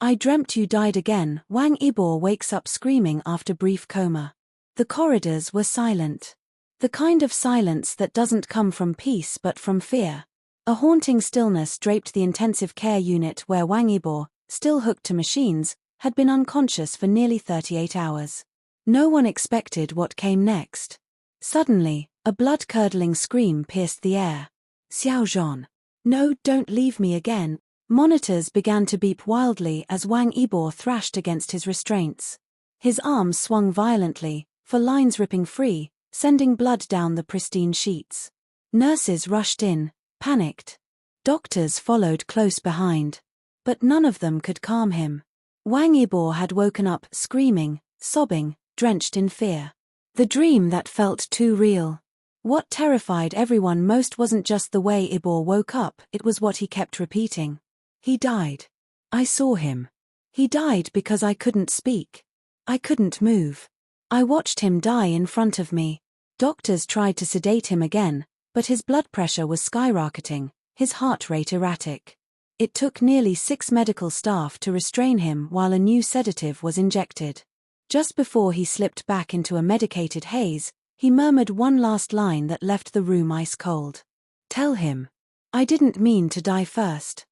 I dreamt you died again. Wang Yibo wakes up screaming after brief coma. The corridors were silent. The kind of silence that doesn't come from peace but from fear. A haunting stillness draped the intensive care unit where Wang Yibo, still hooked to machines, had been unconscious for nearly 38 hours. No one expected what came next. Suddenly, a blood-curdling scream pierced the air. Xiao Jean. No, don't leave me again. Monitors began to beep wildly as Wang Yibo thrashed against his restraints. His arms swung violently, for lines ripping free, sending blood down the pristine sheets. Nurses rushed in, panicked. Doctors followed close behind. But none of them could calm him. Wang Yibo had woken up, screaming, sobbing, drenched in fear. The dream that felt too real. What terrified everyone most wasn't just the way Yibo woke up, it was what he kept repeating. He died. I saw him. He died because I couldn't speak. I couldn't move. I watched him die in front of me. Doctors tried to sedate him again, but his blood pressure was skyrocketing, his heart rate erratic. It took nearly 6 medical staff to restrain him while a new sedative was injected. Just before he slipped back into a medicated haze, he murmured one last line that left the room ice cold. Tell him. I didn't mean to die first.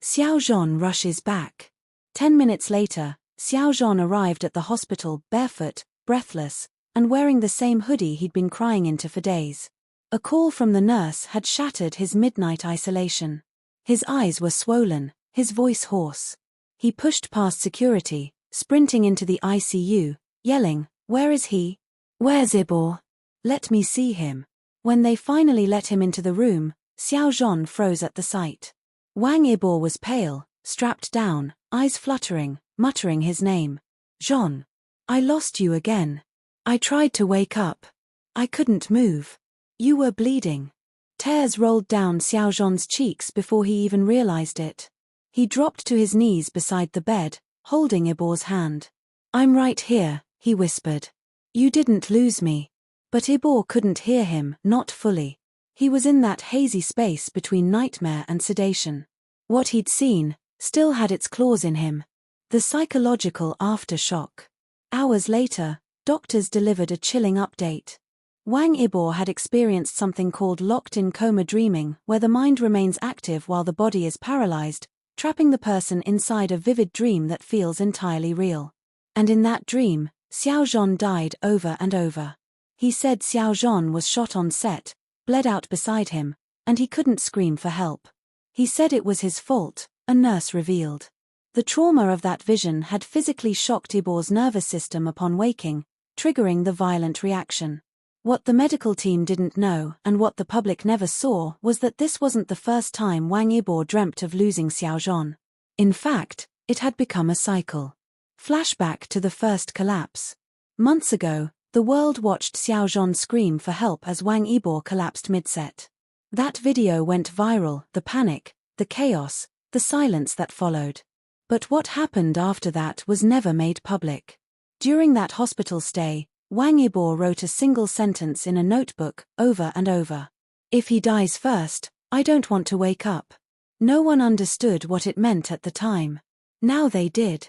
Xiao Jean rushes back. 10 minutes later, Xiao Jean arrived at the hospital, barefoot, breathless, and wearing the same hoodie he'd been crying into for days. A call from the nurse had shattered his midnight isolation. His eyes were swollen, his voice hoarse. He pushed past security, sprinting into the ICU, yelling, "Where is he? Where's Yibo? Let me see him." When they finally let him into the room, Xiao Jean froze at the sight. Wang Yibo was pale, strapped down, eyes fluttering, muttering his name. "Jean. I lost you again. I tried to wake up. I couldn't move. You were bleeding." Tears rolled down Xiao Jean's cheeks before he even realized it. He dropped to his knees beside the bed, holding Yibo's hand. "I'm right here," he whispered. "You didn't lose me." But Yibo couldn't hear him, not fully. He was in that hazy space between nightmare and sedation. What he'd seen still had its claws in him. The psychological aftershock. Hours later, doctors delivered a chilling update. Wang Yibo had experienced something called locked-in coma dreaming, where the mind remains active while the body is paralyzed, trapping the person inside a vivid dream that feels entirely real. And in that dream, Xiao Jean died over and over. He said Xiao Jean was shot on set, bled out beside him, and he couldn't scream for help. He said it was his fault, a nurse revealed. The trauma of that vision had physically shocked Yibo's nervous system upon waking, triggering the violent reaction. What the medical team didn't know, and what the public never saw, was that this wasn't the first time Wang Yibo dreamt of losing Xiao Jean. In fact, it had become a cycle. Flashback to the first collapse. Months ago, the world watched Xiao Jean scream for help as Wang Yibo collapsed mid-set. That video went viral, the panic, the chaos, the silence that followed. But what happened after that was never made public. During that hospital stay, Wang Yibo wrote a single sentence in a notebook, over and over. "If he dies first, I don't want to wake up." No one understood what it meant at the time. Now they did.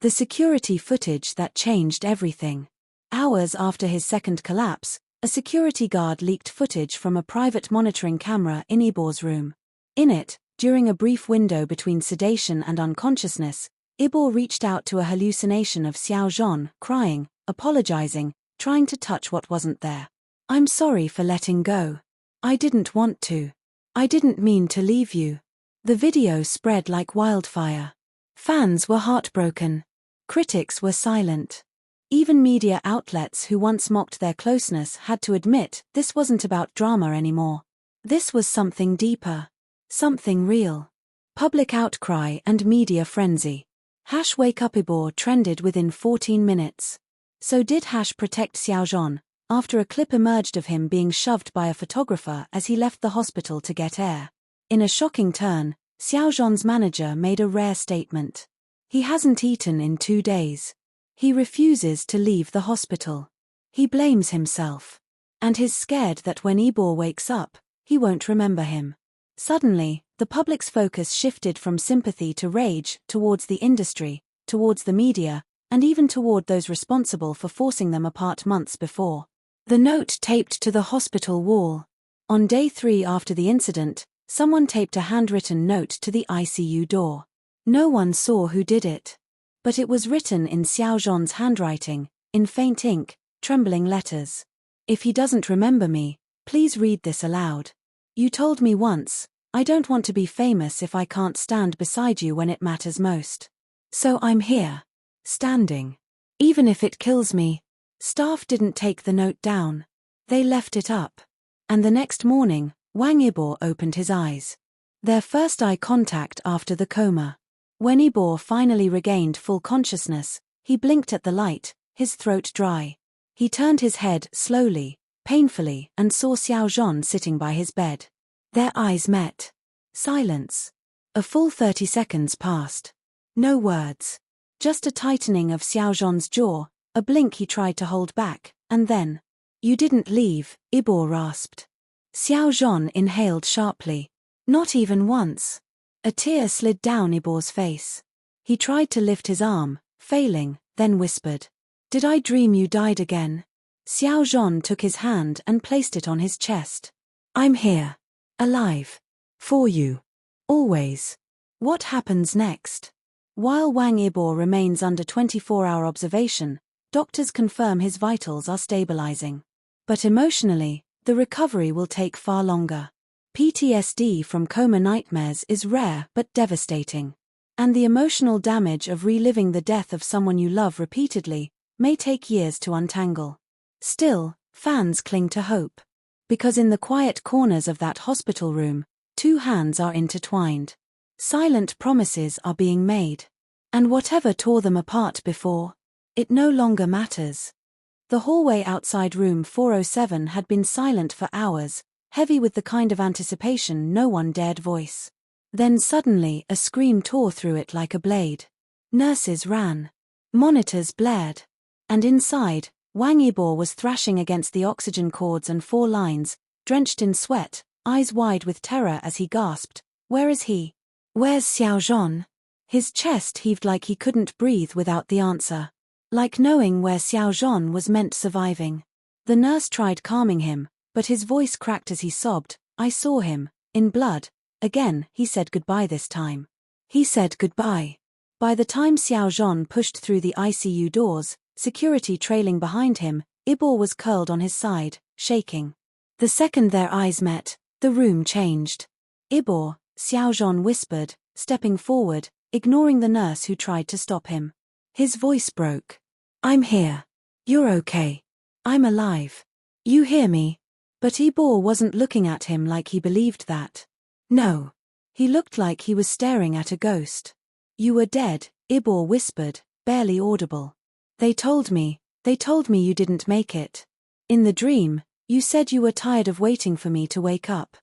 The security footage that changed everything. Hours after his second collapse, a security guard leaked footage from a private monitoring camera in Yibo's room. In it, during a brief window between sedation and unconsciousness, Yibo reached out to a hallucination of Xiao Jean, crying, apologizing, trying to touch what wasn't there. "I'm sorry for letting go. I didn't want to. I didn't mean to leave you." The video spread like wildfire. Fans were heartbroken. Critics were silent. Even media outlets who once mocked their closeness had to admit this wasn't about drama anymore. This was something deeper. Something real. Public outcry and media frenzy. #WakeUpYibo trended within 14 minutes. So did #Protect Xiao Jean, after a clip emerged of him being shoved by a photographer as he left the hospital to get air. In a shocking turn, Xiao Jean's manager made a rare statement. He hasn't eaten in 2 days. He refuses to leave the hospital. He blames himself. And he's scared that when Yibo wakes up, he won't remember him. Suddenly, The public's focus shifted from sympathy to rage, towards the industry, towards the media, and even toward those responsible for forcing them apart months before. The note taped to the hospital wall. On day 3 after the incident, someone taped a handwritten note to the ICU door. No one saw who did it. But it was written in Xiao Jean's handwriting, in faint ink, trembling letters. If he doesn't remember me, please read this aloud. You told me once, I don't want to be famous if I can't stand beside you when it matters most. So I'm here. Standing. Even if it kills me. Staff didn't take the note down. They left it up. And the next morning, Wang Yibo opened his eyes. Their first eye contact after the coma. When Yibo finally regained full consciousness, he blinked at the light, his throat dry. He turned his head slowly, painfully, and saw Xiao Jean sitting by his bed. Their eyes met. Silence. A full 30 seconds passed. No words. Just a tightening of Xiao Jean's jaw, a blink he tried to hold back, and then, "You didn't leave," Yibo rasped. Xiao Jean inhaled sharply. Not even once. A tear slid down Yibo's face. He tried to lift his arm, failing, then whispered, "Did I dream you died again?" Xiao Jean took his hand and placed it on his chest. "I'm here. Alive. For you. Always." What happens next? While Wang Yibo remains under 24-hour observation, doctors confirm his vitals are stabilizing. But emotionally, the recovery will take far longer. PTSD from coma nightmares is rare but devastating. And the emotional damage of reliving the death of someone you love repeatedly may take years to untangle. Still, fans cling to hope. Because in the quiet corners of that hospital room, 2 hands are intertwined. Silent promises are being made. And whatever tore them apart before, it no longer matters. The hallway outside room 407 had been silent for hours, heavy with the kind of anticipation no one dared voice. Then suddenly a scream tore through it like a blade. Nurses ran. Monitors blared. And inside, Wang Yibo was thrashing against the oxygen cords and 4 lines, drenched in sweat, eyes wide with terror as he gasped, "Where is he? Where's Xiao Jean?" His chest heaved like he couldn't breathe without the answer. Like knowing where Xiao Jean was meant surviving. The nurse tried calming him, but his voice cracked as he sobbed, "I saw him, in blood." Again, he said goodbye this time. He said goodbye. By the time Xiao Jean pushed through the ICU doors, security trailing behind him, Yibo was curled on his side, shaking. The second their eyes met, the room changed. "Yibo," Xiao Jean whispered, stepping forward, ignoring the nurse who tried to stop him. His voice broke. "I'm here. You're okay. I'm alive. You hear me?" But Yibo wasn't looking at him like he believed that. No. He looked like he was staring at a ghost. "You were dead," Yibo whispered, barely audible. They told me you didn't make it. In the dream, you said you were tired of waiting for me to wake up."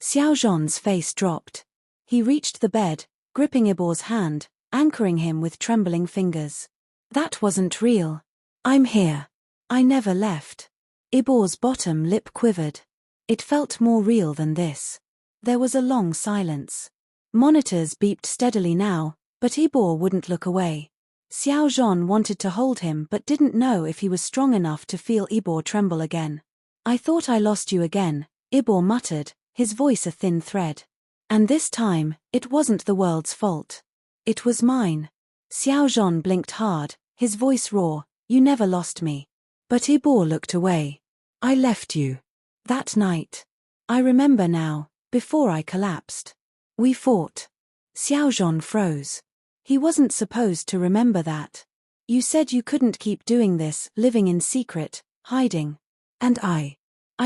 Xiao Jean's face dropped. He reached the bed, gripping Yibo's hand, anchoring him with trembling fingers. "That wasn't real. I'm here. I never left." Yibo's bottom lip quivered. It felt more real than this. There was a long silence. Monitors beeped steadily now, but Yibo wouldn't look away. Xiao Jean wanted to hold him but didn't know if he was strong enough to feel Yibo tremble again. "I thought I lost you again," Yibo muttered, his voice a thin thread. "And this time, it wasn't the world's fault. It was mine." Xiao Jean blinked hard, his voice raw, "You never lost me." But Yibo looked away. "I left you. That night. I remember now, before I collapsed. We fought." Xiao Jean froze. He wasn't supposed to remember that. "You said you couldn't keep doing this, living in secret, hiding. And I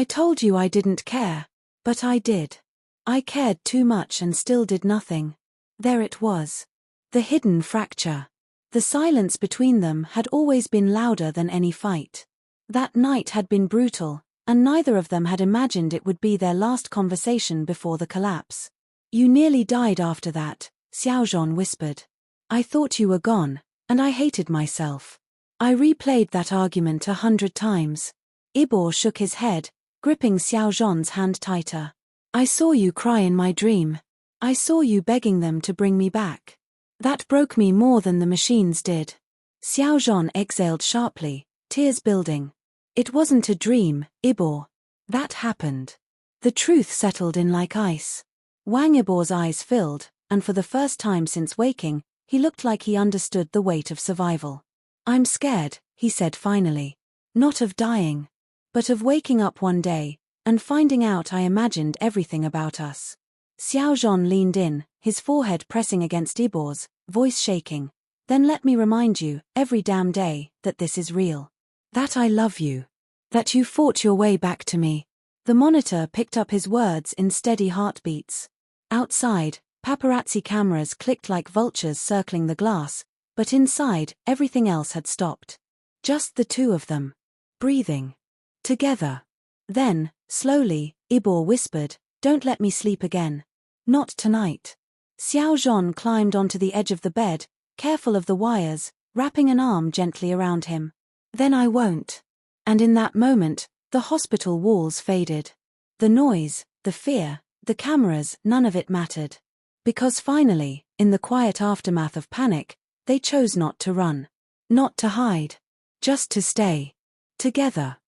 told you I didn't care. But I did. I cared too much and still did nothing." There it was. The hidden fracture. The silence between them had always been louder than any fight. That night had been brutal, and neither of them had imagined it would be their last conversation before the collapse. "You nearly died after that," Xiao Jean whispered. "I thought you were gone, and I hated myself. I replayed that argument 100 times. Yibo shook his head, gripping Xiao Jean's hand tighter. "I saw you cry in my dream. I saw you begging them to bring me back. That broke me more than the machines did. Xiao Jean exhaled sharply, tears building. It wasn't a dream, Yibo. That happened. The truth settled in like ice. Wang Yibo's eyes filled, and for the first time since waking, he looked like he understood the weight of survival. I'm scared, he said finally. Not of dying, but of waking up one day, and finding out I imagined everything about us. Xiao Jean leaned in, his forehead pressing against Yibo's, voice shaking. Then let me remind you, every damn day, that this is real. That I love you. That you fought your way back to me. The monitor picked up his words in steady heartbeats. Outside, paparazzi cameras clicked like vultures circling the glass, but inside, everything else had stopped. Just the two of them. Breathing. Together. Then, slowly, Yibo whispered, "Don't let me sleep again. Not tonight." Xiao Jean climbed onto the edge of the bed, careful of the wires, wrapping an arm gently around him. "Then I won't." And in that moment, the hospital walls faded. The noise, the fear, the cameras, none of it mattered. Because finally, in the quiet aftermath of panic, they chose not to run. Not to hide. Just to stay. Together.